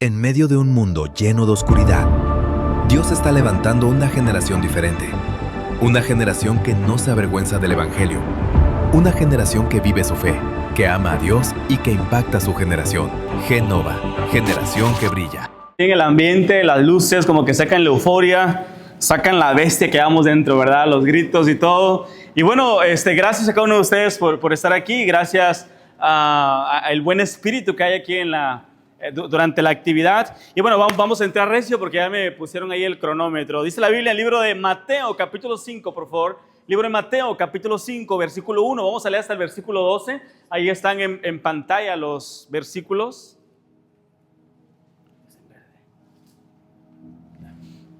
En medio de un mundo lleno de oscuridad, Dios está levantando una generación diferente. Una generación que no se avergüenza del Evangelio. Una generación que vive su fe, que ama a Dios y que impacta a su generación. Genova, generación que brilla. En el ambiente, las luces como que sacan la euforia, sacan la bestia que llevamos dentro, ¿verdad? Los gritos y todo. Y bueno, gracias a cada uno de ustedes por estar aquí. Gracias al buen espíritu que hay aquí durante la actividad. Y bueno, vamos a entrar recio porque ya me pusieron ahí el cronómetro. Dice la Biblia, el libro de Mateo, capítulo 5, por favor. Libro de Mateo, capítulo 5, versículo 1. Vamos a leer hasta el versículo 12. Ahí están en pantalla los versículos.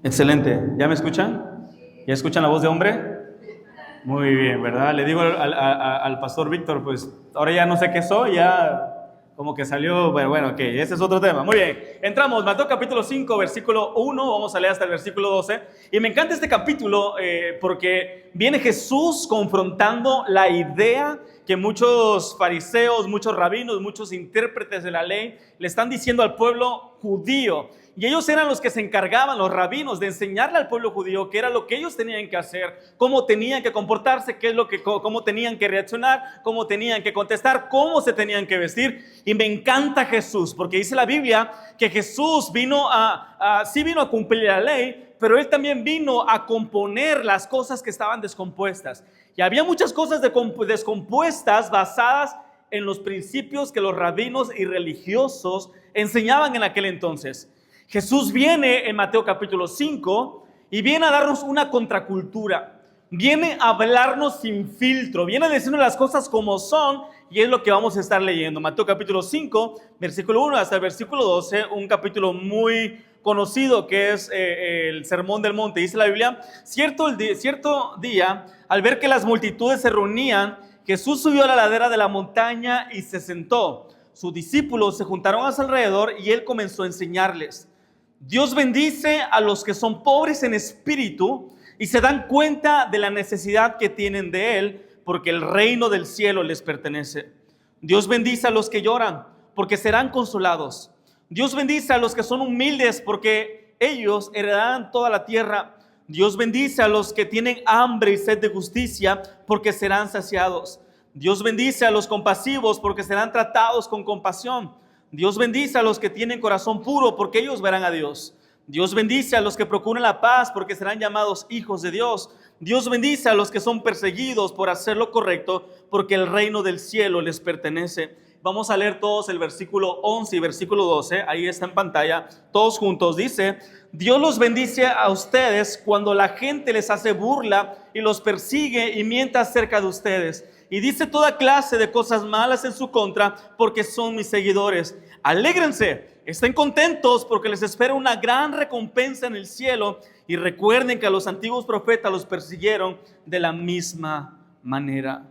Excelente. ¿Ya me escuchan? ¿Ya escuchan la voz de hombre? Muy bien, ¿verdad? Le digo al pastor Víctor, pues ahora ya no sé qué soy, ya como que salió, pero bueno, ok, ese es otro tema. Muy bien, entramos, Mateo capítulo 5, versículo 1, vamos a leer hasta el versículo 12. Y me encanta este capítulo porque viene Jesús confrontando la idea que muchos fariseos, muchos rabinos, muchos intérpretes de la ley le están diciendo al pueblo judío. Y ellos eran los que se encargaban, los rabinos, de enseñarle al pueblo judío qué era lo que ellos tenían que hacer, cómo tenían que comportarse, cómo tenían que reaccionar, cómo tenían que contestar, cómo se tenían que vestir. Y me encanta Jesús, porque dice la Biblia que Jesús sí vino a cumplir la ley, pero Él también vino a componer las cosas que estaban descompuestas. Y había muchas cosas descompuestas basadas en los principios que los rabinos y religiosos enseñaban en aquel entonces. Jesús viene en Mateo capítulo 5 y viene a darnos una contracultura, viene a hablarnos sin filtro, viene a decirnos las cosas como son y es lo que vamos a estar leyendo. Mateo capítulo 5, versículo 1 hasta el versículo 12, un capítulo muy conocido que es el Sermón del Monte. Dice la Biblia, cierto día, al ver que las multitudes se reunían, Jesús subió a la ladera de la montaña y se sentó. Sus discípulos se juntaron a su alrededor y Él comenzó a enseñarles. Dios bendice a los que son pobres en espíritu y se dan cuenta de la necesidad que tienen de Él, porque el reino del cielo les pertenece. Dios bendice a los que lloran, porque serán consolados. Dios bendice a los que son humildes, porque ellos heredarán toda la tierra. Dios bendice a los que tienen hambre y sed de justicia, porque serán saciados. Dios bendice a los compasivos, porque serán tratados con compasión. Dios bendice a los que tienen corazón puro, porque ellos verán a Dios. Dios bendice a los que procuran la paz, porque serán llamados hijos de Dios. Dios bendice a los que son perseguidos por hacer lo correcto, porque el reino del cielo les pertenece. Vamos a leer todos el versículo 11 y versículo 12, ahí está en pantalla, todos juntos. Dice, Dios los bendice a ustedes cuando la gente les hace burla y los persigue y miente acerca de ustedes. Y dice toda clase de cosas malas en su contra porque son mis seguidores. Alégrense, estén contentos porque les espera una gran recompensa en el cielo. Y recuerden que a los antiguos profetas los persiguieron de la misma manera.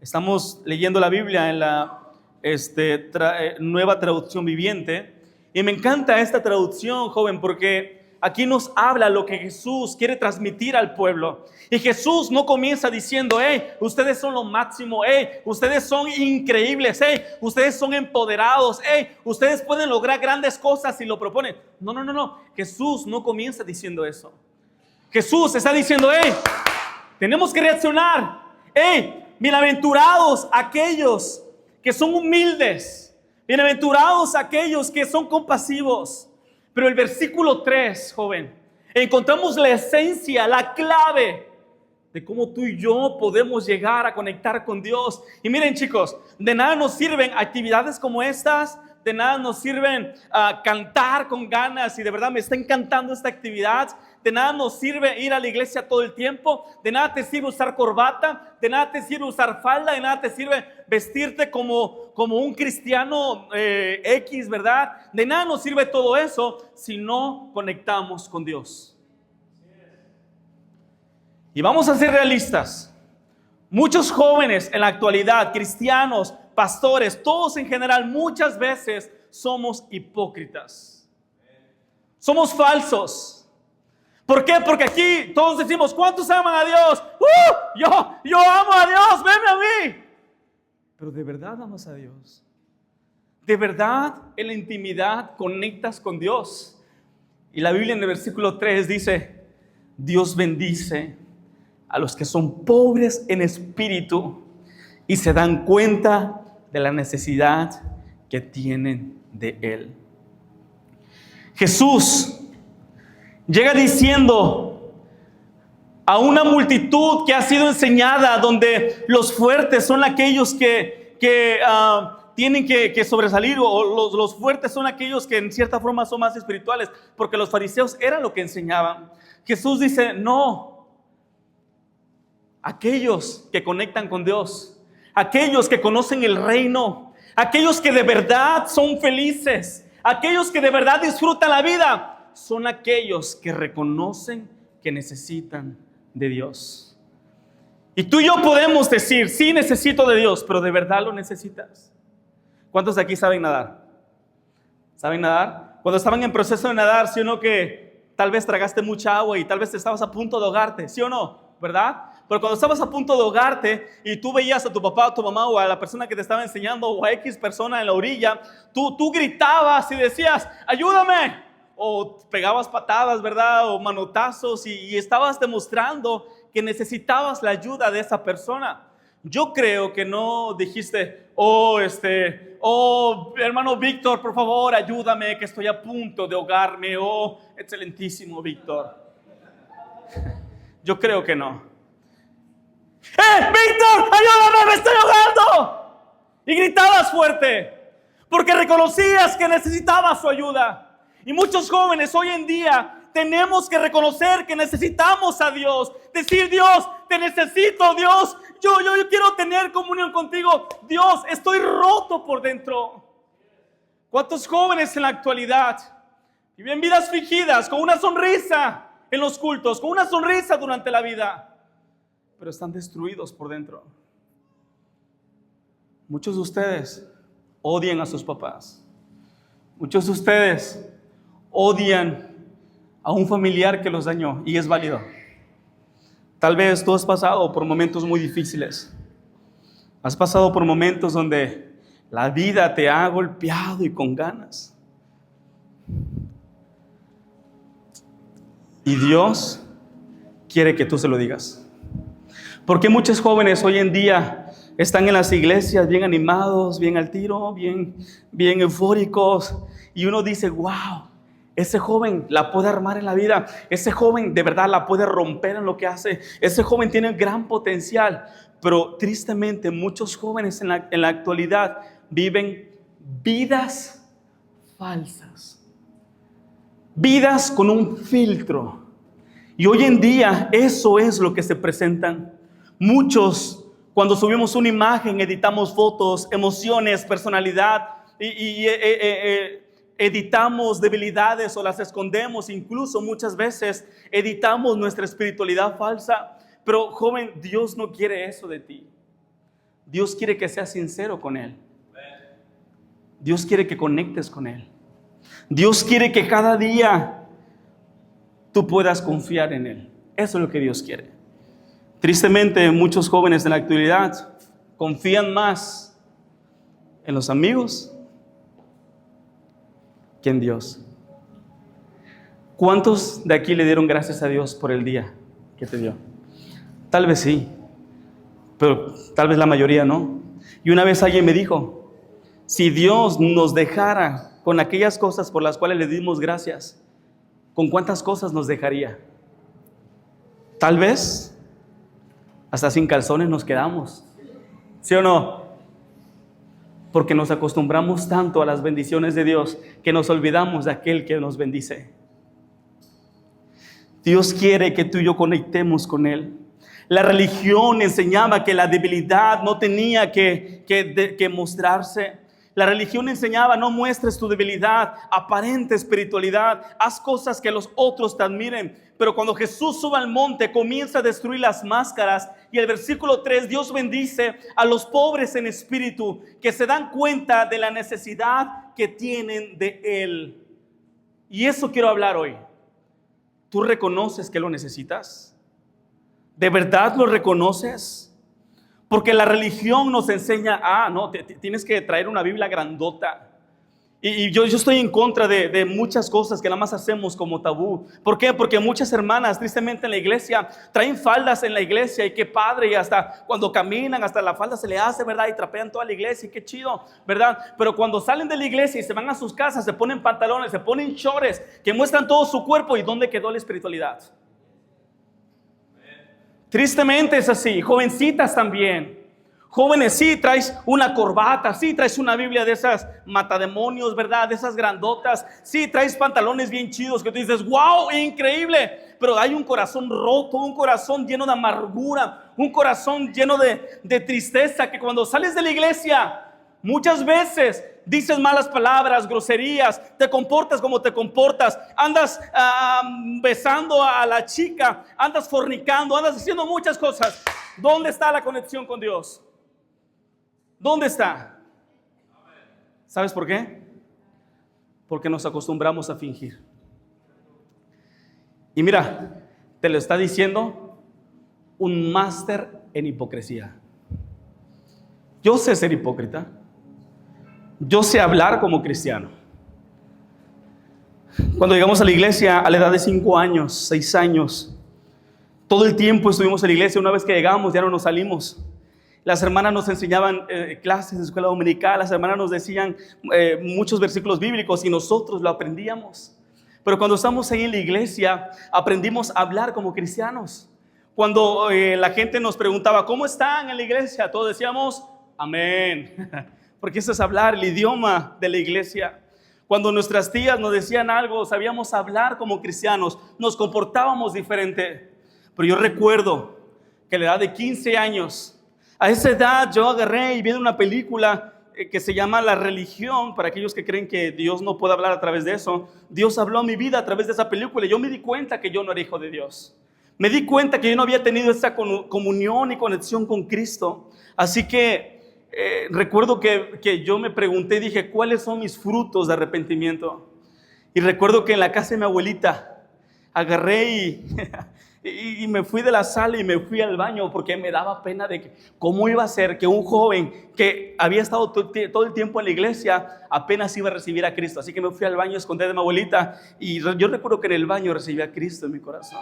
Estamos leyendo la Biblia en la nueva traducción viviente. Y me encanta esta traducción, joven, porque aquí nos habla lo que Jesús quiere transmitir al pueblo. Y Jesús no comienza diciendo, hey, ustedes son lo máximo, hey, ustedes son increíbles, hey, ustedes son empoderados, hey, ustedes pueden lograr grandes cosas si lo proponen. No. Jesús no comienza diciendo eso. Jesús está diciendo, hey, tenemos que reaccionar. Hey, bienaventurados aquellos que son humildes, bienaventurados aquellos que son compasivos. Pero el versículo 3, joven, encontramos la esencia, la clave de cómo tú y yo podemos llegar a conectar con Dios. Y miren, chicos, de nada nos sirven actividades como estas, de nada nos sirven cantar con ganas, y de verdad me está encantando esta actividad. De nada nos sirve ir a la iglesia todo el tiempo, de nada te sirve usar corbata, de nada te sirve usar falda, de nada te sirve vestirte como un cristiano X, ¿verdad? De nada nos sirve todo eso si no conectamos con Dios. Y vamos a ser realistas. Muchos jóvenes en la actualidad, cristianos, pastores, todos en general, muchas veces somos hipócritas. Somos falsos. ¿Por qué? Porque aquí todos decimos, ¿cuántos aman a Dios? Yo amo a Dios, venme a mí. Pero ¿de verdad amas a Dios? ¿De verdad en la intimidad conectas con Dios? Y la Biblia en el versículo 3 dice: Dios bendice a los que son pobres en espíritu y se dan cuenta de la necesidad que tienen de Él. Jesús llega diciendo a una multitud que ha sido enseñada, donde los fuertes son aquellos que tienen que sobresalir, o los fuertes son aquellos que en cierta forma son más espirituales, porque los fariseos eran lo que enseñaban. Jesús dice: no, aquellos que conectan con Dios, aquellos que conocen el reino, aquellos que de verdad son felices, aquellos que de verdad disfrutan la vida, son aquellos que reconocen que necesitan de Dios. Y tú y yo podemos decir: sí, necesito de Dios, pero ¿de verdad lo necesitas? ¿Cuántos de aquí saben nadar? ¿Saben nadar? Cuando estaban en proceso de nadar, ¿sí o no que tal vez tragaste mucha agua y tal vez estabas a punto de ahogarte? ¿Sí o no? ¿Verdad? Pero cuando estabas a punto de ahogarte y tú veías a tu papá o tu mamá o a la persona que te estaba enseñando o a X persona en la orilla, tú gritabas y decías: ayúdame, o pegabas patadas, ¿verdad? O manotazos, y estabas demostrando que necesitabas la ayuda de esa persona. Yo creo que no dijiste: oh, hermano Víctor, por favor, ayúdame, que estoy a punto de ahogarme. Oh, excelentísimo Víctor. Yo creo que no. Víctor, ayúdame, me estoy ahogando. Y gritabas fuerte, porque reconocías que necesitabas su ayuda. Y muchos jóvenes hoy en día tenemos que reconocer que necesitamos a Dios. Decir: Dios, te necesito, Dios. Yo quiero tener comunión contigo. Dios, estoy roto por dentro. ¿Cuántos jóvenes en la actualidad viven vidas fingidas, con una sonrisa en los cultos, con una sonrisa durante la vida, pero están destruidos por dentro? Muchos de ustedes odian a sus papás. Muchos de ustedes odian a un familiar que los dañó, y es válido. Tal vez tú has pasado por momentos muy difíciles. Has pasado por momentos donde la vida te ha golpeado y con ganas. Y Dios quiere que tú se lo digas. Porque muchos jóvenes hoy en día están en las iglesias bien animados, bien al tiro, bien eufóricos. Y uno dice: wow, ese joven la puede armar en la vida. Ese joven de verdad la puede romper en lo que hace. Ese joven tiene gran potencial. Pero tristemente muchos jóvenes en la actualidad viven vidas falsas. Vidas con un filtro. Y hoy en día eso es lo que se presentan. Muchos, cuando subimos una imagen, editamos fotos, emociones, personalidad, y editamos debilidades o las escondemos. Incluso muchas veces editamos nuestra espiritualidad falsa. Pero joven, Dios no quiere eso de ti. Dios quiere que seas sincero con Él. Dios quiere que conectes con Él. Dios quiere que cada día tú puedas confiar en Él. Eso es lo que Dios quiere. Tristemente, muchos jóvenes en la actualidad confían más en los amigos que en Dios. ¿Cuántos de aquí le dieron gracias a Dios por el día que te dio? Tal vez sí, pero tal vez la mayoría no. Y una vez alguien me dijo: si Dios nos dejara con aquellas cosas por las cuales le dimos gracias, ¿con cuántas cosas nos dejaría? Tal vez hasta sin calzones nos quedamos. ¿Sí o no? Porque nos acostumbramos tanto a las bendiciones de Dios que nos olvidamos de aquel que nos bendice. Dios quiere que tú y yo conectemos con Él. La religión enseñaba que la debilidad no tenía que mostrarse. La religión enseñaba: no muestres tu debilidad, aparente espiritualidad, haz cosas que los otros te admiren. Pero cuando Jesús sube al monte, comienza a destruir las máscaras. Y el versículo 3, Dios bendice a los pobres en espíritu, que se dan cuenta de la necesidad que tienen de Él. Y eso quiero hablar hoy. ¿Tú reconoces que lo necesitas? ¿De verdad lo reconoces? Porque la religión nos enseña: no, tienes que traer una Biblia grandota. Y yo estoy en contra de muchas cosas que nada más hacemos como tabú. ¿Por qué? Porque muchas hermanas, tristemente en la iglesia, traen faldas en la iglesia y qué padre, y hasta cuando caminan, hasta la falda se le hace, ¿verdad? Y trapean toda la iglesia y qué chido, ¿verdad? Pero cuando salen de la iglesia y se van a sus casas, se ponen pantalones, se ponen shorts que muestran todo su cuerpo. ¿Y dónde quedó la espiritualidad? Tristemente es así. Jovencitas también. Jóvenes, sí traes una corbata, sí traes una Biblia de esas matademonios, ¿verdad? De esas grandotas, sí traes pantalones bien chidos que tú dices, wow, increíble. Pero hay un corazón roto, un corazón lleno de amargura, un corazón lleno de tristeza, que cuando sales de la iglesia, muchas veces dices malas palabras, groserías, te comportas como te comportas, andas besando a la chica, andas fornicando, andas haciendo muchas cosas. ¿Dónde está la conexión con Dios? ¿Dónde está? ¿Sabes por qué? Porque nos acostumbramos a fingir. Y mira, te lo está diciendo un máster en hipocresía. Yo sé ser hipócrita. Yo sé hablar como cristiano. Cuando llegamos a la iglesia a la edad de 5 años, 6 años, todo el tiempo estuvimos en la iglesia. Una vez que llegamos ya no nos salimos. Las hermanas nos enseñaban clases de escuela dominical, las hermanas nos decían muchos versículos bíblicos y nosotros lo aprendíamos. Pero cuando estamos ahí en la iglesia, aprendimos a hablar como cristianos. Cuando la gente nos preguntaba, ¿cómo están en la iglesia? Todos decíamos, amén. Porque eso es hablar el idioma de la iglesia. Cuando nuestras tías nos decían algo, sabíamos hablar como cristianos, nos comportábamos diferente. Pero yo recuerdo que a la edad de 15 años, a esa edad yo agarré y vi una película que se llama La Religión. Para aquellos que creen que Dios no puede hablar a través de eso, Dios habló a mi vida a través de esa película. Y yo me di cuenta que yo no era hijo de Dios. Me di cuenta que yo no había tenido esa comunión y conexión con Cristo. Así que recuerdo que yo me pregunté y dije, ¿cuáles son mis frutos de arrepentimiento? Y recuerdo que en la casa de mi abuelita agarré y me fui de la sala y me fui al baño porque me daba pena de que, cómo iba a ser que un joven que había estado todo el tiempo en la iglesia apenas iba a recibir a Cristo. Así que me fui al baño a esconder de mi abuelita y yo recuerdo que en el baño recibí a Cristo en mi corazón.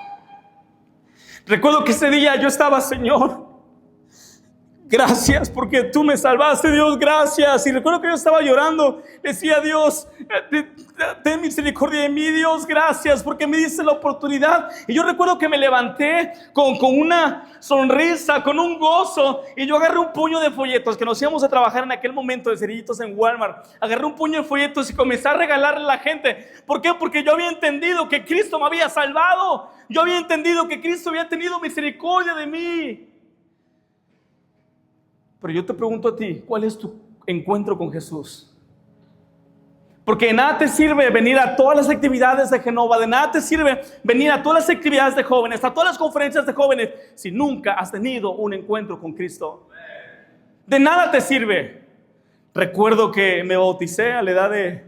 Recuerdo que ese día yo estaba, Señor, gracias porque tú me salvaste, Dios, gracias. Y recuerdo que yo estaba llorando, decía, Dios, ten misericordia de mí, Dios, gracias porque me diste la oportunidad. Y yo recuerdo que me levanté con una sonrisa, con un gozo, y yo agarré un puño de folletos que nos íbamos a trabajar en aquel momento de cerillitos en Walmart. Agarré un puño de folletos y comencé a regalarle a la gente. ¿Por qué? Porque yo había entendido que Cristo me había salvado. Yo había entendido que Cristo había tenido misericordia de mí. Pero yo te pregunto a ti, ¿cuál es tu encuentro con Jesús? Porque de nada te sirve venir a todas las actividades de Genova, de nada te sirve venir a todas las actividades de jóvenes, a todas las conferencias de jóvenes, si nunca has tenido un encuentro con Cristo. De nada te sirve. Recuerdo que me bauticé a la edad de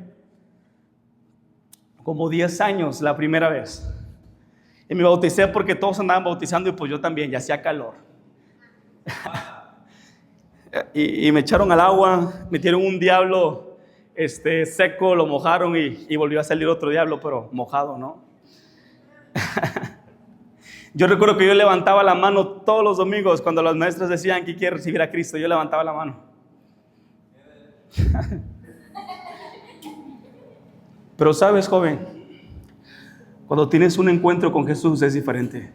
como 10 años la primera vez. Y me bauticé porque todos andaban bautizando y pues yo también, ya hacía calor. Y me echaron al agua, metieron un diablo seco, lo mojaron y volvió a salir otro diablo, pero mojado, ¿no? Yo recuerdo que yo levantaba la mano todos los domingos cuando las maestras decían que quiere recibir a Cristo. Yo levantaba la mano. Pero sabes, joven, cuando tienes un encuentro con Jesús es diferente.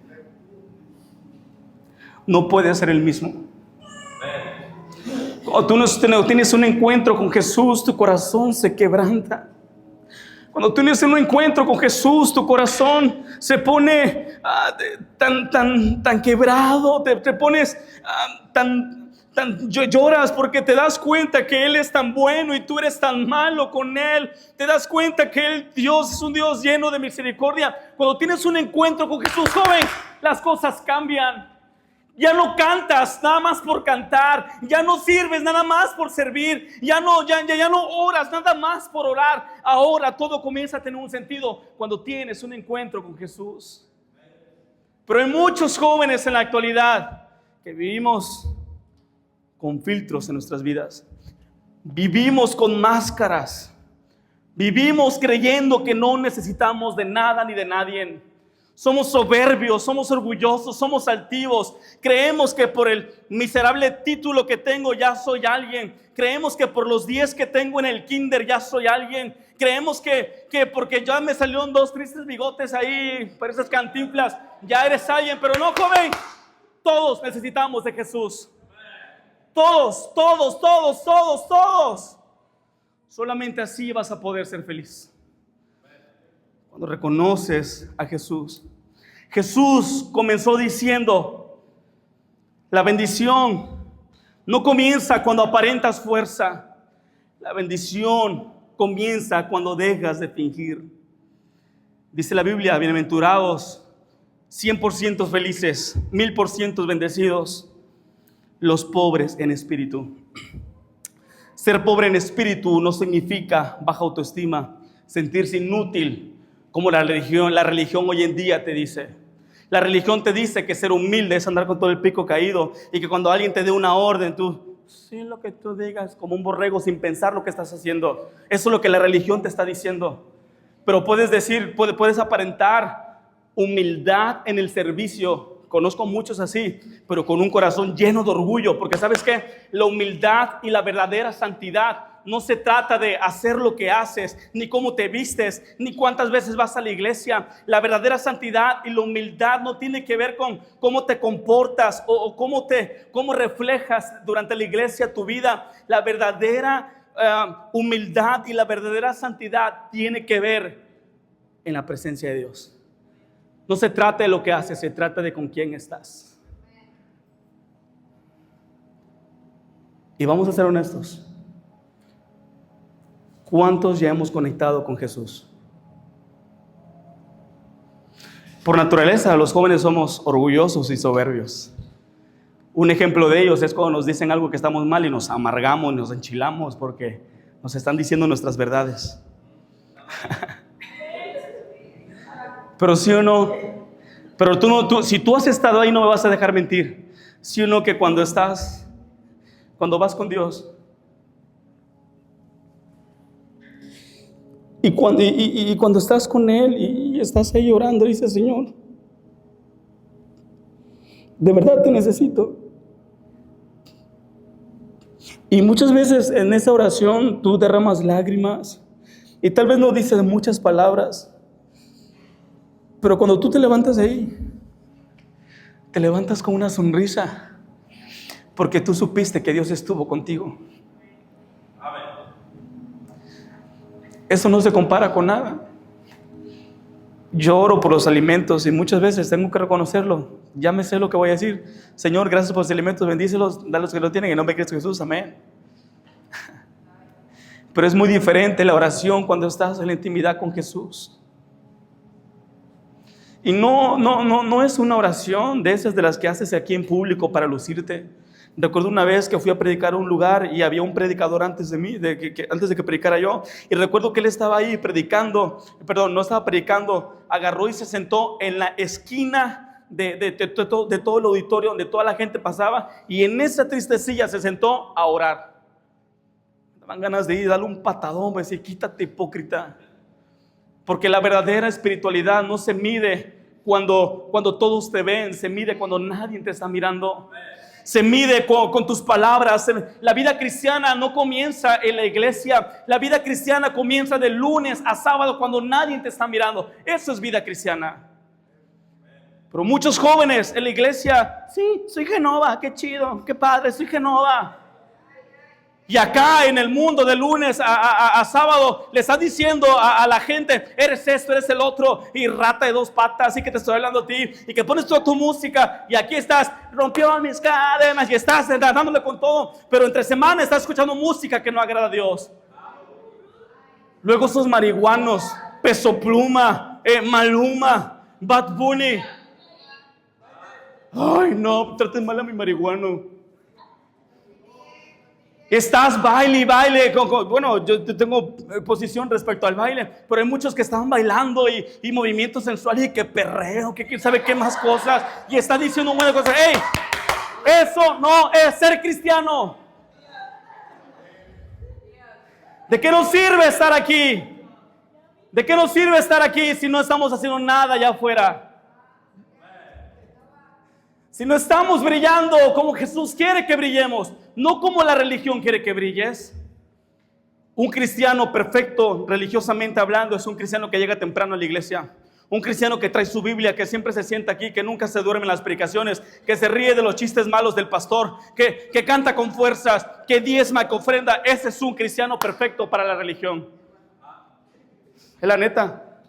No puedes ser el mismo. Cuando tú no tienes un encuentro con Jesús, tu corazón se quebranta. Cuando tú tienes un encuentro con Jesús, tu corazón se pone tan quebrado, te pones lloras porque te das cuenta que Él es tan bueno y tú eres tan malo con Él. Te das cuenta que Dios es un Dios lleno de misericordia. Cuando tienes un encuentro con Jesús, joven, las cosas cambian. Ya no cantas nada más por cantar, ya no sirves nada más por servir, ya no oras nada más por orar. Ahora todo comienza a tener un sentido cuando tienes un encuentro con Jesús. Pero hay muchos jóvenes en la actualidad que vivimos con filtros en nuestras vidas. Vivimos con máscaras. Vivimos creyendo que no necesitamos de nada ni de nadie. Somos soberbios, somos orgullosos, somos altivos. Creemos que por el miserable título que tengo ya soy alguien. Creemos que por los 10 que tengo en el kinder ya soy alguien. Creemos que porque ya me salieron 2 tristes bigotes ahí, pareces Cantinflas, ya eres alguien. Pero no, joven, todos necesitamos de Jesús. Todos. Solamente así vas a poder ser feliz. Cuando reconoces a Jesús. Jesús comenzó diciendo: la bendición no comienza cuando aparentas fuerza. La bendición comienza cuando dejas de fingir. Dice la Biblia: bienaventurados, 100% felices, 1000% bendecidos, los pobres en espíritu. Ser pobre en espíritu no significa baja autoestima, sentirse inútil, como la religión hoy en día te dice. La religión te dice que ser humilde es andar con todo el pico caído, y que cuando alguien te dé una orden, tú, sí, lo que tú digas, como un borrego sin pensar lo que estás haciendo. Eso es lo que la religión te está diciendo. Pero puedes decir, puedes aparentar humildad en el servicio. Conozco muchos así, pero con un corazón lleno de orgullo, porque ¿sabes qué? La humildad y la verdadera santidad no se trata de hacer lo que haces, ni cómo te vistes, ni cuántas veces vas a la iglesia. La verdadera santidad y la humildad no tiene que ver con cómo te comportas o cómo reflejas durante la iglesia tu vida. La verdadera humildad y la verdadera santidad tiene que ver en la presencia de Dios. No se trata de lo que haces, se trata de con quién estás. Y vamos a ser honestos. ¿Cuántos ya hemos conectado con Jesús? Por naturaleza, los jóvenes somos orgullosos y soberbios. Un ejemplo de ellos es cuando nos dicen algo que estamos mal y nos amargamos, nos enchilamos porque nos están diciendo nuestras verdades. Pero sí o no, pero si tú has estado ahí, no me vas a dejar mentir. Sí o no, que cuando vas con Dios, y cuando estás con Él y estás ahí orando, dices: Señor, de verdad te necesito. Y muchas veces en esa oración tú derramas lágrimas y tal vez no dices muchas palabras. Pero cuando tú te levantas de ahí, te levantas con una sonrisa, porque tú supiste que Dios estuvo contigo. Eso no se compara con nada. Yo oro por los alimentos y muchas veces tengo que reconocerlo. Ya me sé lo que voy a decir. Señor, gracias por los alimentos, bendícelos, dalos que lo tienen, en nombre de Cristo Jesús, amén. Pero es muy diferente la oración cuando estás en la intimidad con Jesús. Y no es una oración de esas de las que haces aquí en público para lucirte. Recuerdo una vez que fui a predicar a un lugar y había un predicador antes de mí, antes de que predicara yo. Y recuerdo que él estaba ahí no estaba predicando, agarró y se sentó en la esquina de todo el auditorio donde toda la gente pasaba. Y en esa triste silla se sentó a orar. Me daban ganas de ir, darle un patadón, me decía: quítate, hipócrita. Porque la verdadera espiritualidad no se mide cuando todos te ven, se mide cuando nadie te está mirando. Se mide con tus palabras. La vida cristiana no comienza en la iglesia. La vida cristiana comienza de lunes a sábado cuando nadie te está mirando. Eso es vida cristiana. Pero muchos jóvenes en la iglesia: sí, soy Genova, qué chido, qué padre, soy Genova. Y acá en el mundo de lunes a sábado le estás diciendo a la gente: eres esto, eres el otro, y rata de 2 patas, y que te estoy hablando a ti, y que pones toda tu música, y aquí estás, rompió mis cadenas, y estás dándole con todo, pero entre semana estás escuchando música que no agrada a Dios. Luego esos marihuanos, Peso Pluma, Maluma, Bad Bunny. Ay, no, traten mal a mi marihuano. Estás baile y baile. Bueno, yo tengo posición respecto al baile, pero hay muchos que estaban bailando y movimientos sensuales y que perreo, que quién sabe qué más cosas. Y está diciendo un montón de cosas. ¡Ey! Eso no es ser cristiano. ¿De qué nos sirve estar aquí? ¿De qué nos sirve estar aquí si no estamos haciendo nada allá afuera? Si no estamos brillando como Jesús quiere que brillemos, no como la religión quiere que brilles. Un cristiano perfecto, religiosamente hablando, es un cristiano que llega temprano a la iglesia. Un cristiano que trae su Biblia, que siempre se sienta aquí, que nunca se duerme en las predicaciones, que se ríe de los chistes malos del pastor, que canta con fuerzas, que diezma, que ofrenda. Ese es un cristiano perfecto para la religión. Es la neta.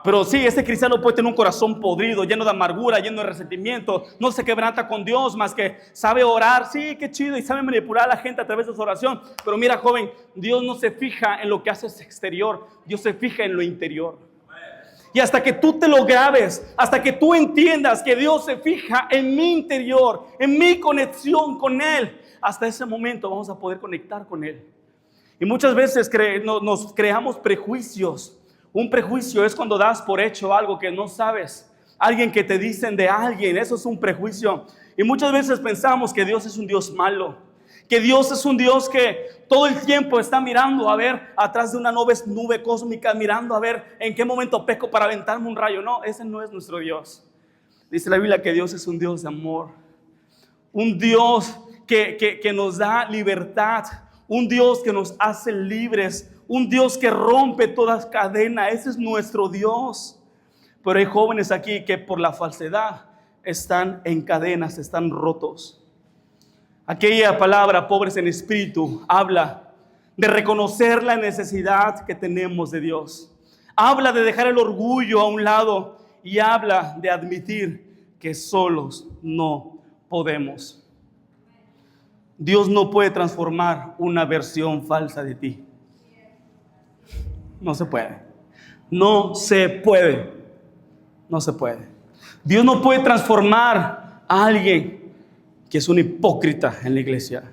Pero sí, ese cristiano puede tener un corazón podrido, lleno de amargura, lleno de resentimiento. No se quebranta con Dios, más que sabe orar. Sí, qué chido, y sabe manipular a la gente a través de su oración. Pero mira, joven, Dios no se fija en lo que haces exterior, Dios se fija en lo interior. Y hasta que tú te lo grabes, hasta que tú entiendas que Dios se fija en mi interior, en mi conexión con Él, hasta ese momento vamos a poder conectar con Él. Y muchas veces nos creamos prejuicios. Un prejuicio es cuando das por hecho algo que no sabes. Alguien que te dicen de alguien, eso es un prejuicio. Y muchas veces pensamos que Dios es un Dios malo, que Dios es un Dios que todo el tiempo está mirando a ver atrás de una nube cósmica, mirando a ver en qué momento peco para aventarme un rayo. No, ese no es nuestro Dios. Dice la Biblia que Dios es un Dios de amor, un Dios que nos da libertad, un Dios que nos hace libres, un Dios que rompe todas cadenas. Ese es nuestro Dios. Pero hay jóvenes aquí que por la falsedad están en cadenas, están rotos. Aquella palabra, pobres en espíritu, habla de reconocer la necesidad que tenemos de Dios. Habla de dejar el orgullo a un lado y habla de admitir que solos no podemos. Dios no puede transformar una versión falsa de ti. No se puede. No se puede. No se puede. Dios no puede transformar a alguien que es un hipócrita en la iglesia.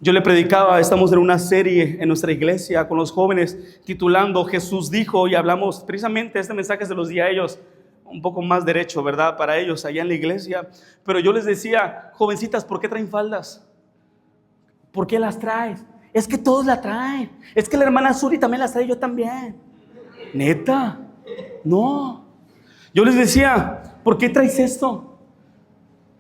Yo le predicaba, estamos en una serie en nuestra iglesia con los jóvenes titulando Jesús dijo, y hablamos precisamente, este mensaje se los di a ellos, un poco más derecho, ¿verdad? Para ellos allá en la iglesia. Pero yo les decía, jovencitas, ¿por qué traen faldas? ¿Por qué las traes? Es que todos la traen. Es que la hermana Suri también las trae, yo también. ¿Neta? No. Yo les decía, ¿por qué traes esto?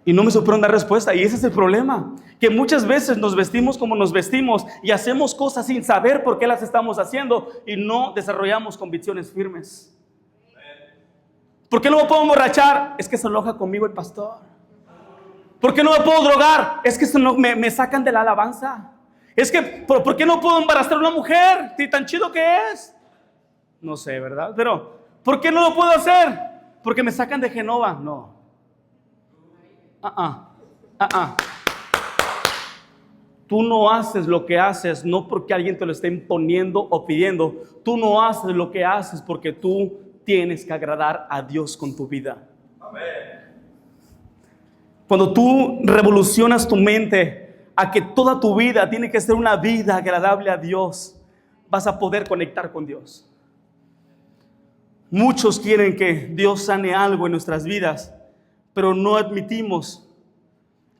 Y no me supieron dar respuesta. Y ese es el problema, que muchas veces nos vestimos como nos vestimos y hacemos cosas sin saber por qué las estamos haciendo y no desarrollamos convicciones firmes. ¿Por qué no me puedo emborrachar? Es que se enoja conmigo el pastor. ¿Por qué no me puedo drogar? Es que me sacan de la alabanza. Es que, ¿por qué no puedo embarazar a una mujer? ¿Sí, tan chido que es? No sé, ¿verdad? Pero, ¿por qué no lo puedo hacer? Porque me sacan de Genova. No. Tú no haces lo que haces no porque alguien te lo esté imponiendo o pidiendo. Tú no haces lo que haces porque tú tienes que agradar a Dios con tu vida. Amén. Cuando tú revolucionas tu mente a que toda tu vida tiene que ser una vida agradable a Dios, vas a poder conectar con Dios. Muchos quieren que Dios sane algo en nuestras vidas, pero no admitimos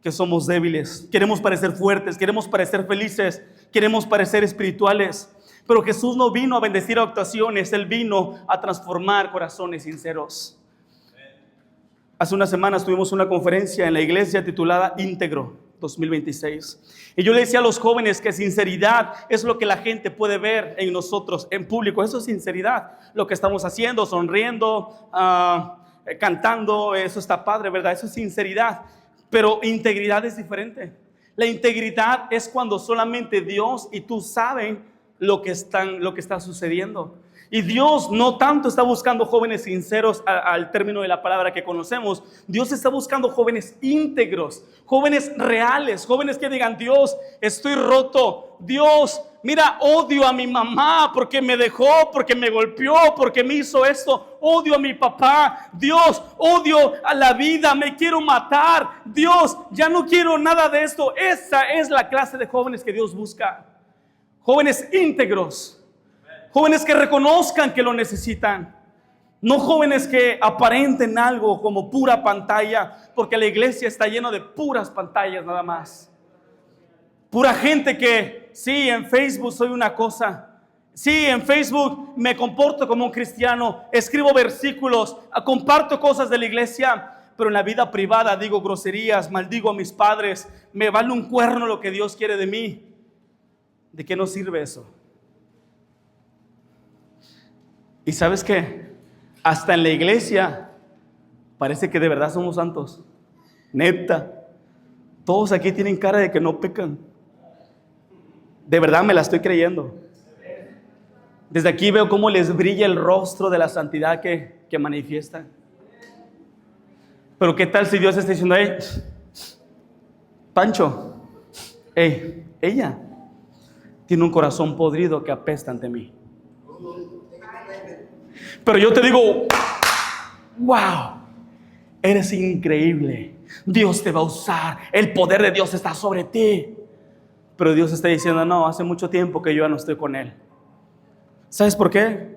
que somos débiles. Queremos parecer fuertes, queremos parecer felices, queremos parecer espirituales. Pero Jesús no vino a bendecir actuaciones, Él vino a transformar corazones sinceros. Hace unas semanas tuvimos una conferencia en la iglesia titulada Íntegro 2026. Y yo le decía a los jóvenes que sinceridad es lo que la gente puede ver en nosotros, en público. Eso es sinceridad. Lo que estamos haciendo, sonriendo, cantando, eso está padre, ¿verdad? Eso es sinceridad. Pero integridad es diferente. La integridad es cuando solamente Dios y tú saben lo que está sucediendo. Y Dios no tanto está buscando jóvenes sinceros al término de la palabra que conocemos. Dios está buscando jóvenes íntegros, jóvenes reales, jóvenes que digan: Dios, estoy roto. Dios, mira, odio a mi mamá porque me dejó, porque me golpeó, porque me hizo esto. Odio a mi papá. Dios, odio a la vida, me quiero matar. Dios, ya no quiero nada de esto. Esa es la clase de jóvenes que Dios busca. Jóvenes íntegros. Jóvenes que reconozcan que lo necesitan. No jóvenes que aparenten algo como pura pantalla, porque la iglesia está llena de puras pantallas nada más. Pura gente que, sí, en Facebook soy una cosa, Sí, en Facebook me comporto como un cristiano, escribo versículos, comparto cosas de la iglesia, pero en la vida privada digo groserías, maldigo a mis padres, me vale un cuerno lo que Dios quiere de mí. ¿De qué nos sirve eso? ¿Y sabes qué? Hasta en la iglesia parece que de verdad somos santos. Neta, todos aquí tienen cara de que no pecan. De verdad me la estoy creyendo. Desde aquí veo cómo les brilla el rostro de la santidad que manifiestan. Pero ¿qué tal si Dios está diciendo, hey, Pancho, hey, ella tiene un corazón podrido que apesta ante mí? Pero yo te digo, wow, eres increíble. Dios te va a usar. El poder de Dios está sobre ti. Pero Dios está diciendo, no, hace mucho tiempo que yo ya no estoy con Él. ¿Sabes por qué?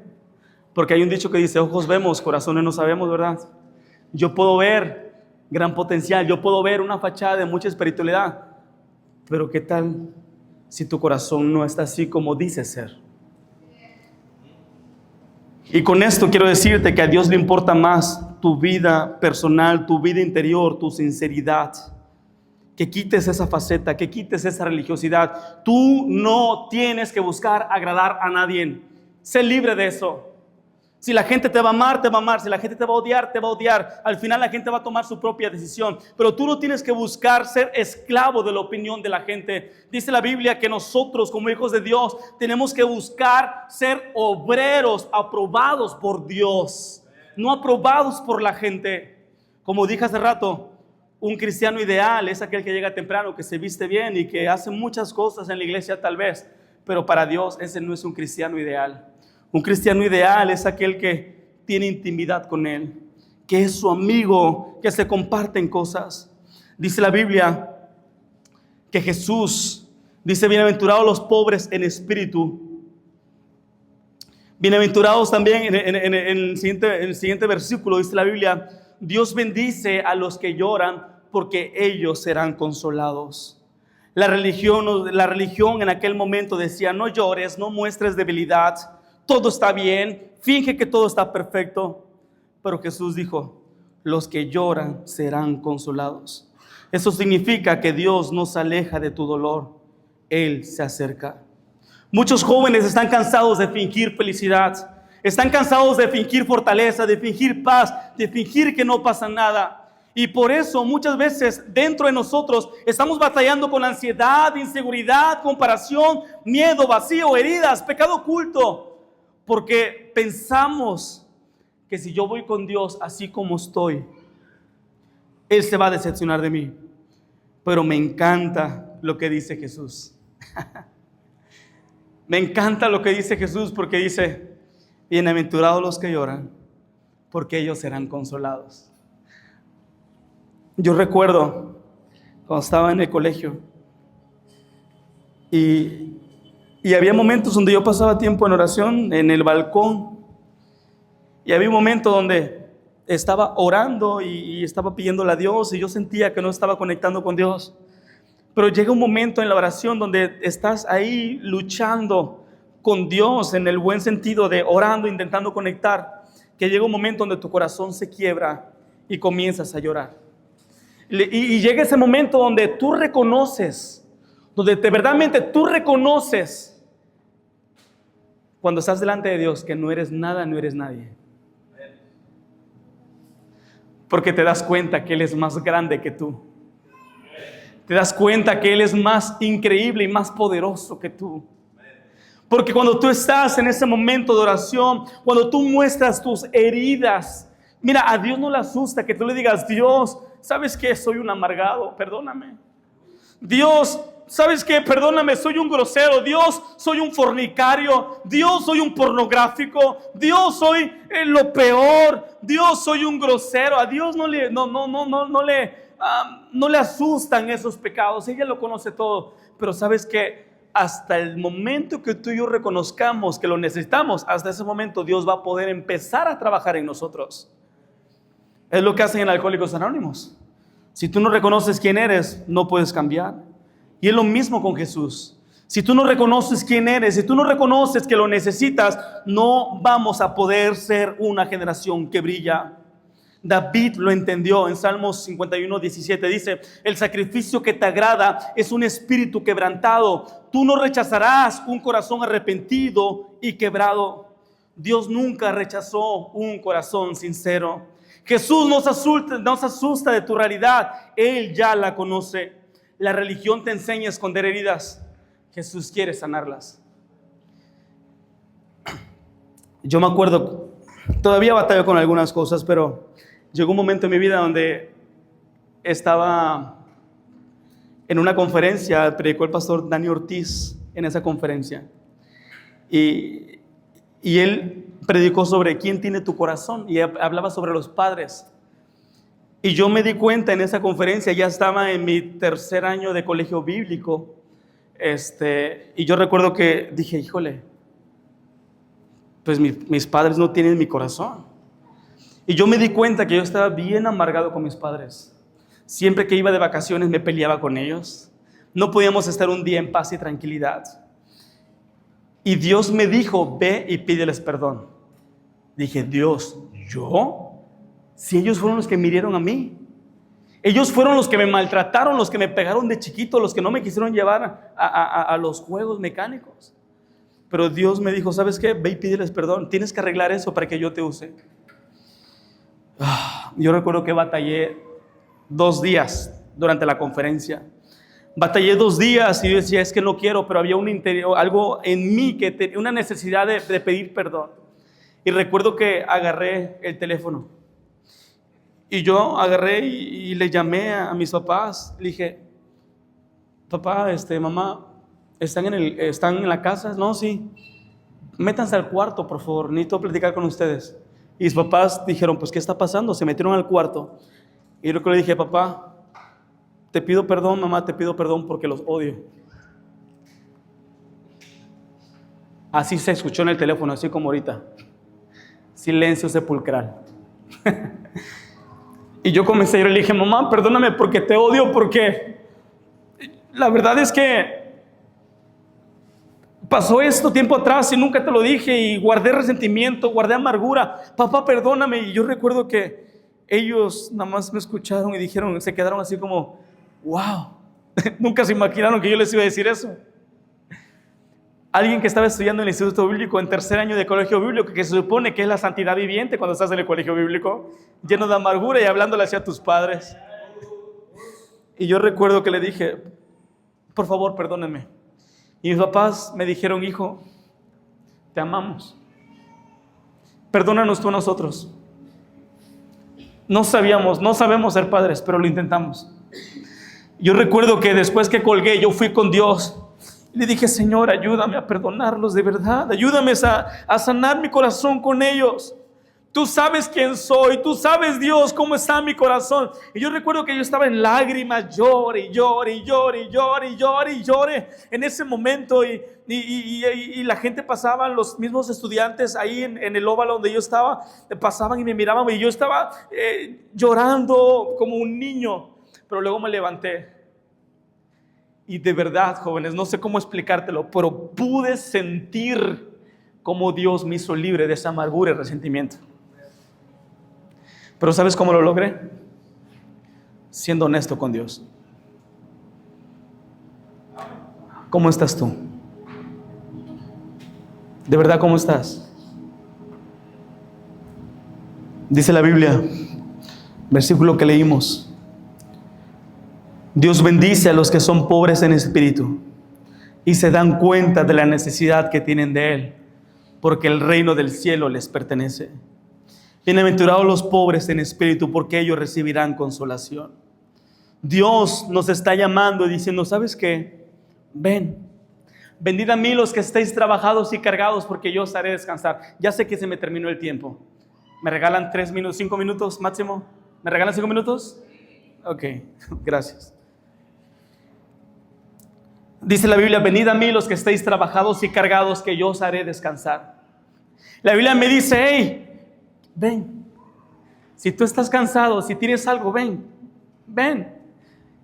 Porque hay un dicho que dice, ojos vemos, corazones no sabemos, ¿verdad? Yo puedo ver gran potencial, yo puedo ver una fachada de mucha espiritualidad, pero ¿qué tal si tu corazón no está así como dice ser? Y con esto quiero decirte que a Dios le importa más tu vida personal, tu vida interior, tu sinceridad. Que quites esa faceta, que quites esa religiosidad. Tú no tienes que buscar agradar a nadie. Sé libre de eso. Si la gente te va a amar, te va a amar. Si la gente te va a odiar, te va a odiar. Al final la gente va a tomar su propia decisión. Pero tú no tienes que buscar ser esclavo de la opinión de la gente. Dice la Biblia que nosotros como hijos de Dios tenemos que buscar ser obreros aprobados por Dios, no aprobados por la gente. Como dije hace rato, un cristiano ideal es aquel que llega temprano, que se viste bien y que hace muchas cosas en la iglesia tal vez. Pero para Dios ese no es un cristiano ideal. Un cristiano ideal es aquel que tiene intimidad con Él, que es su amigo, que se comparten cosas. Dice la Biblia que Jesús dice, bienaventurados los pobres en espíritu. Bienaventurados también en el siguiente versículo dice la Biblia, Dios bendice a los que lloran porque ellos serán consolados. La religión en aquel momento decía, no llores, no muestres debilidad. Todo está bien, finge que todo está perfecto. Pero Jesús dijo, los que lloran serán consolados. Eso significa que Dios no se aleja de tu dolor, Él se acerca. Muchos jóvenes están cansados de fingir felicidad, están cansados de fingir fortaleza, de fingir paz, de fingir que no pasa nada. Y por eso muchas veces dentro de nosotros estamos batallando con ansiedad, inseguridad, comparación, miedo, vacío, heridas, pecado oculto. Porque pensamos que si yo voy con Dios así como estoy, Él se va a decepcionar de mí. Pero me encanta lo que dice Jesús. Me encanta lo que dice Jesús porque dice, bienaventurados los que lloran, porque ellos serán consolados. Yo recuerdo cuando estaba en el colegio y había momentos donde yo pasaba tiempo en oración en el balcón, y había un momento donde estaba orando y estaba pidiéndole a Dios y yo sentía que no estaba conectando con Dios. Pero llega un momento en la oración donde estás ahí luchando con Dios en el buen sentido de orando, intentando conectar, que llega un momento donde tu corazón se quiebra y comienzas a llorar. Y llega ese momento donde tú reconoces, donde verdaderamente tú reconoces cuando estás delante de Dios que no eres nada, no eres nadie. Porque te das cuenta que Él es más grande que tú. Te das cuenta que Él es más increíble y más poderoso que tú. Porque cuando tú estás en ese momento de oración, cuando tú muestras tus heridas, mira, a Dios no le asusta que tú le digas, Dios, ¿sabes qué? Soy un amargado, perdóname. Dios, ¿sabes qué? Perdóname, soy un grosero. Dios, soy un fornicario. Dios, soy un pornográfico. Dios, soy lo peor. Dios, soy un grosero. A Dios no le asustan esos pecados. Ella lo conoce todo. Pero ¿sabes qué? Hasta el momento que tú y yo reconozcamos que lo necesitamos, hasta ese momento Dios va a poder empezar a trabajar en nosotros. Es lo que hacen en Alcohólicos Anónimos. Si tú no reconoces quién eres, no puedes cambiar. Y es lo mismo con Jesús. Si tú no reconoces quién eres, si tú no reconoces que lo necesitas, no vamos a poder ser una generación que brilla. David lo entendió en Salmos 51:17. Dice: el sacrificio que te agrada es un espíritu quebrantado. Tú no rechazarás un corazón arrepentido y quebrado. Dios nunca rechazó un corazón sincero. Jesús nos asusta de tu realidad. Él ya la conoce. La religión te enseña a esconder heridas. Jesús quiere sanarlas. Yo me acuerdo, todavía batallo con algunas cosas, pero llegó un momento en mi vida donde estaba en una conferencia, predicó el pastor Dani Ortiz en esa conferencia. Y él predicó sobre quién tiene tu corazón y hablaba sobre los padres. Y yo me di cuenta en esa conferencia, ya estaba en mi tercer año de colegio bíblico, y yo recuerdo que dije, híjole, pues mis padres no tienen mi corazón. Y yo me di cuenta que yo estaba bien amargado con mis padres. Siempre que iba de vacaciones me peleaba con ellos. No podíamos estar un día en paz y tranquilidad. Y Dios me dijo, ve y pídeles perdón. Dije, Dios, ¿yo? Si ellos fueron los que me hirieron a mí. Ellos fueron los que me maltrataron, los que me pegaron de chiquito, los que no me quisieron llevar a los juegos mecánicos. Pero Dios me dijo, ¿sabes qué? Ve y pídeles perdón. Tienes que arreglar eso para que yo te use. Yo recuerdo que batallé 2 días durante la conferencia. Batallé 2 días y yo decía, es que no quiero, pero había un interior, algo en mí que tenía una necesidad de pedir perdón. Y recuerdo que agarré el teléfono. Y yo agarré y le llamé a mis papás. Le dije, papá, mamá, ¿están en la casa? No, sí. Métanse al cuarto, por favor. Necesito platicar con ustedes. Y mis papás dijeron, pues, ¿qué está pasando? Se metieron al cuarto. Y yo le dije, papá, te pido perdón, mamá, te pido perdón porque los odio. Así se escuchó en el teléfono, así como ahorita. Silencio sepulcral. Y yo comencé a ir y le dije, mamá, perdóname porque te odio, porque la verdad es que pasó esto tiempo atrás y nunca te lo dije y guardé resentimiento, guardé amargura. Papá, perdóname. Y yo recuerdo que ellos nada más me escucharon y dijeron, se quedaron así como, wow, nunca se imaginaron que yo les iba a decir eso. Alguien que estaba estudiando en el Instituto Bíblico en tercer año de colegio bíblico, que se supone que es la santidad viviente cuando estás en el colegio bíblico, lleno de amargura y hablándole hacia tus padres. Y yo recuerdo que le dije, por favor, perdónenme. Y mis papás me dijeron, hijo, te amamos. Perdónanos tú a nosotros. No sabemos ser padres, pero lo intentamos. Yo recuerdo que después que colgué, yo fui con Dios. Le dije, Señor, ayúdame a perdonarlos de verdad. Ayúdame a sanar mi corazón con ellos. Tú sabes quién soy. Tú sabes, Dios, cómo está mi corazón. Y yo recuerdo que yo estaba en lágrimas, lloré en ese momento. Y la gente pasaba, los mismos estudiantes ahí en el óvalo donde yo estaba, pasaban y me miraban. Y yo estaba llorando como un niño. Pero luego me levanté. Y de verdad, jóvenes, no sé cómo explicártelo, pero pude sentir cómo Dios me hizo libre de esa amargura y resentimiento. Pero ¿sabes cómo lo logré? Siendo honesto con Dios. ¿Cómo estás tú? ¿De verdad cómo estás? Dice la Biblia, versículo que leímos, Dios bendice a los que son pobres en espíritu y se dan cuenta de la necesidad que tienen de Él, porque el reino del cielo les pertenece. Bienaventurados los pobres en espíritu, porque ellos recibirán consolación. Dios nos está llamando y diciendo, ¿sabes qué? Ven, venid a mí los que estéis trabajados y cargados, porque yo os haré descansar. Ya sé que se me terminó el tiempo. ¿Me regalan 5 minutos máximo? ¿Me regalan 5 minutos? Ok, gracias. Dice la Biblia, venid a mí los que estéis trabajados y cargados, que yo os haré descansar. La Biblia me dice, hey, ven. Si tú estás cansado, si tienes algo, ven.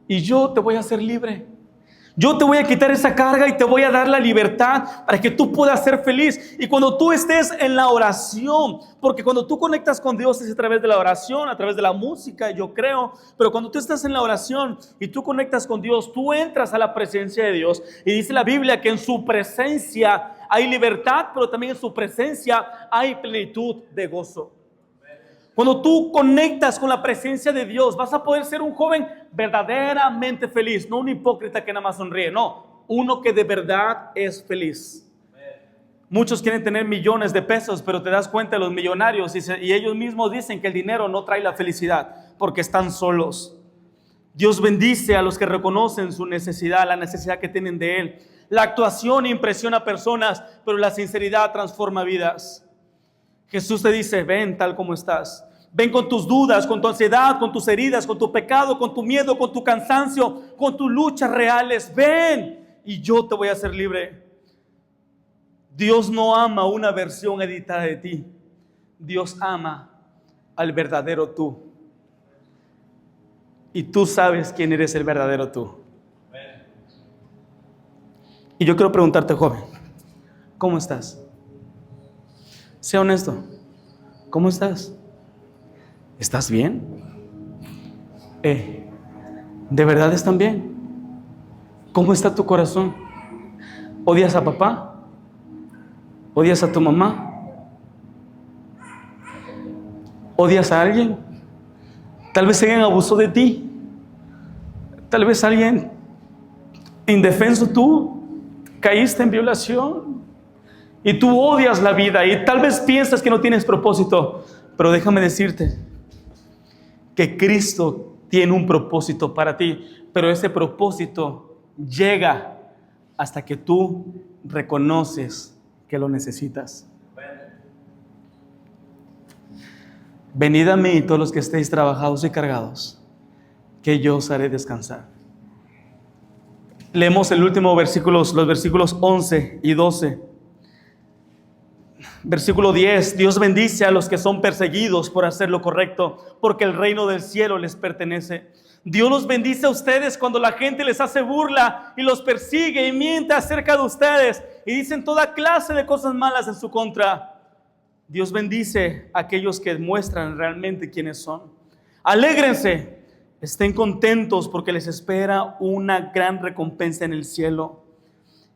Y yo te voy a hacer libre. Yo te voy a quitar esa carga y te voy a dar la libertad para que tú puedas ser feliz. Y cuando tú estés en la oración, porque cuando tú conectas con Dios es a través de la oración, a través de la música, yo creo, pero cuando tú estás en la oración y tú conectas con Dios, tú entras a la presencia de Dios. Y dice la Biblia que en su presencia hay libertad, pero también en su presencia hay plenitud de gozo. Cuando tú conectas con la presencia de Dios, vas a poder ser un joven verdaderamente feliz, no un hipócrita que nada más sonríe, no, uno que de verdad es feliz. Muchos quieren tener millones de pesos, pero te das cuenta de los millonarios y ellos mismos dicen que el dinero no trae la felicidad porque están solos. Dios bendice a los que reconocen su necesidad, la necesidad que tienen de Él. La actuación impresiona a personas, pero la sinceridad transforma vidas. Jesús te dice, ven tal como estás. Ven con tus dudas, con tu ansiedad, con tus heridas, con tu pecado, con tu miedo, con tu cansancio, con tus luchas reales. Ven y yo te voy a hacer libre. Dios no ama una versión editada de ti. Dios ama al verdadero tú. Y tú sabes quién eres el verdadero tú. Y yo quiero preguntarte, joven, ¿cómo estás? Sea honesto. ¿Cómo estás? ¿Estás bien? ¿De verdad están bien? ¿Cómo está tu corazón? ¿Odias a papá? ¿Odias a tu mamá? ¿Odias a alguien? Tal vez alguien abusó de ti. Tal vez alguien indefenso, tú caíste en violación. Y tú odias la vida y tal vez piensas que no tienes propósito, pero déjame decirte que Cristo tiene un propósito para ti, pero ese propósito llega hasta que tú reconoces que lo necesitas. Venid a mí todos los que estéis trabajados y cargados, que yo os haré descansar. Leemos el último versículo, los versículos 11 y 12. Versículo 10, Dios bendice a los que son perseguidos por hacer lo correcto, porque el reino del cielo les pertenece. Dios los bendice a ustedes cuando la gente les hace burla y los persigue y miente acerca de ustedes y dicen toda clase de cosas malas en su contra. Dios bendice a aquellos que muestran realmente quiénes son. Alégrense, estén contentos porque les espera una gran recompensa en el cielo.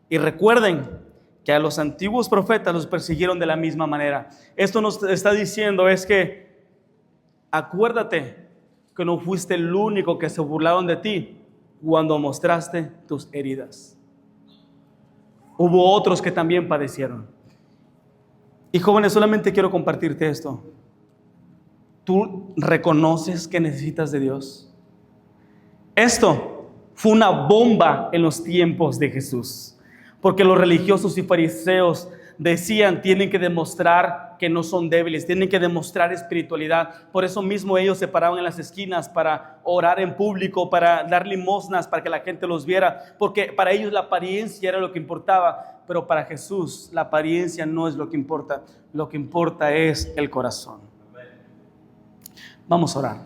Y recuerden que a los antiguos profetas los persiguieron de la misma manera. Esto nos está diciendo es que acuérdate que no fuiste el único que se burlaron de ti cuando mostraste tus heridas. Hubo otros que también padecieron. Y jóvenes, solamente quiero compartirte esto. ¿Tú reconoces que necesitas de Dios? Esto fue una bomba en los tiempos de Jesús. Porque los religiosos y fariseos decían, tienen que demostrar que no son débiles, tienen que demostrar espiritualidad. Por eso mismo ellos se paraban en las esquinas para orar en público, para dar limosnas, para que la gente los viera. Porque para ellos la apariencia era lo que importaba. Pero para Jesús la apariencia no es lo que importa. Lo que importa es el corazón. Vamos a orar.